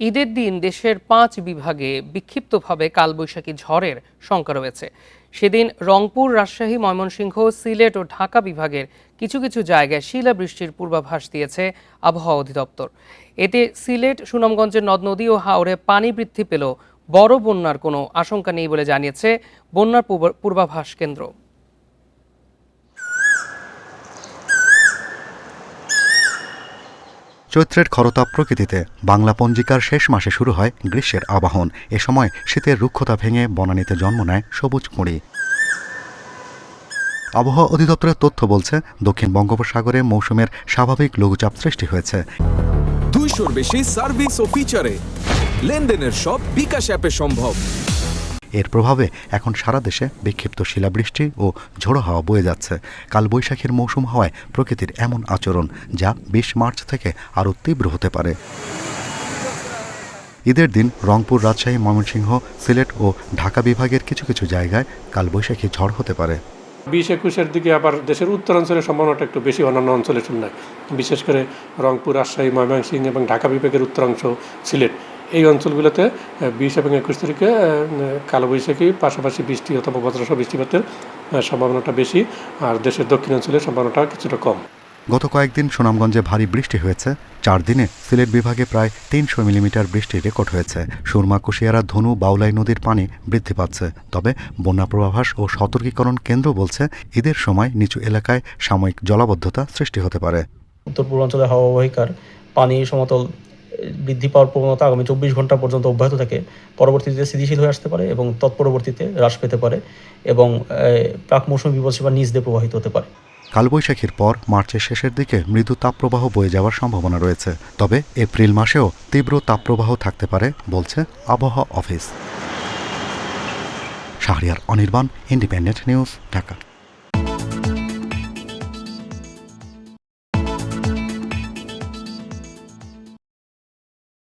ঈদের দিন দেশের 5 বিভাগে বিক্ষিপ্তভাবে কালবৈশাখী ঝড়ের শঙ্কা রয়েছে। সেদিন রংপুর, রাজশাহী, ময়মনসিংহ, সিলেট ও ঢাকা বিভাগের কিছু কিছু জায়গায় শিলাবৃষ্টির পূর্বাভাস দিয়েছে আবহাওয়া অধিদপ্তর। এতে সিলেট, সুনামগঞ্জের নদ-নদী ও হাওরে পানি বৃদ্ধি পেলেও বড় বন্যার কোনো আশঙ্কা নেই বলে জানিয়েছে বন্যার পূর্বাভাস কেন্দ্র। চৈত্রের খরতাপ প্রকৃতিতে বাংলা পঞ্জিকার শেষ মাসে শুরু হয় গ্রীষ্মের আবাহন। এ সময় শীতের রুক্ষতা ভেঙে বনানীতে জন্ম নেয় সবুজ কুঁড়ি। আবহাওয়া অধিদপ্তরের তথ্য বলছে, দক্ষিণ বঙ্গোপসাগরে মৌসুমের স্বাভাবিক লঘুচাপ সৃষ্টি হয়েছে। 200-র বেশি সার্ভিস ও ফিচারে লেনদেনের সব বিকাশ অ্যাপে সম্ভব। এর প্রভাবে এখন সারা দেশে বিক্ষিপ্ত শিলাবৃষ্টি ও ঝোড়ো হাওয়া বয়ে যাচ্ছে। কালবৈশাখীর মৌসুম হওয়ায় প্রকৃতির এমন আচরণ, যা 20 মার্চ থেকে আরও তীব্র হতে পারে। ঈদের দিন রংপুর, রাজশাহী, ময়মনসিংহ, সিলেট ও ঢাকা বিভাগের কিছু কিছু জায়গায় কালবৈশাখী ঝড় হতে পারে। 20-21-এর দিকে আবার দেশের উত্তরাঞ্চলের সম্ভাবনাটা একটু বেশি অন্যান্য অঞ্চলের তুলনায়, বিশেষ করে রংপুর, রাজশাহী, ময়মনসিংহ এবং ঢাকা বিভাগের উত্তরাংশ, সিলেট, এই অঞ্চলগুলোতে 20 এবং 21 তারিখে কালবৈশাখী পাশাপাশি বৃষ্টি অথবা বজ্রসহ বৃষ্টিপাতের সম্ভাবনাটা বেশি, আর দেশের দক্ষিণাঞ্চলের সম্ভাবনাটা কিছুটা কম। গত কয়েকদিন সুনামগঞ্জে ভারী বৃষ্টি হয়েছে। 4 দিনে সিলেট বিভাগে প্রায় 300 মিলিমিটার বৃষ্টির রেকর্ড হয়েছে। সুরমা, কুশিয়ারা, ধনু, বাউলাই নদীর পানি বৃদ্ধি পাচ্ছে। তবে বন্যা পূর্বাভাস ও সতর্কীকরণ কেন্দ্র বলছে, ঈদের সময় নিচু এলাকায় সাময়িক জলাবদ্ধতা সৃষ্টি হতে পারে। উত্তর পূর্বাঞ্চলের হাওয়া অববাহিকার পানি সমতল বৃদ্ধি পাওয়ার প্রবণতা আগামী 24 ঘন্টা পর্যন্ত অব্যাহত থাকে। পরবর্তীতে স্থিতিশীল হয়ে আসতে পারে এবং তৎপরবর্তীতে হ্রাস পেতে পারে এবং প্রাক মৌসুমী বিপদসীমার নিচ দিয়ে প্রবাহিত হতে পারে। কালবৈশাখীর পর মার্চের শেষের দিকে মৃদু তাপপ্রবাহ বয়ে যাওয়ার সম্ভাবনা রয়েছে। তবে এপ্রিল মাসেও তীব্র তাপপ্রবাহ থাকতে পারে বলছে আবহাওয়া office. Shahriar Anirban, independent news, Dhaka.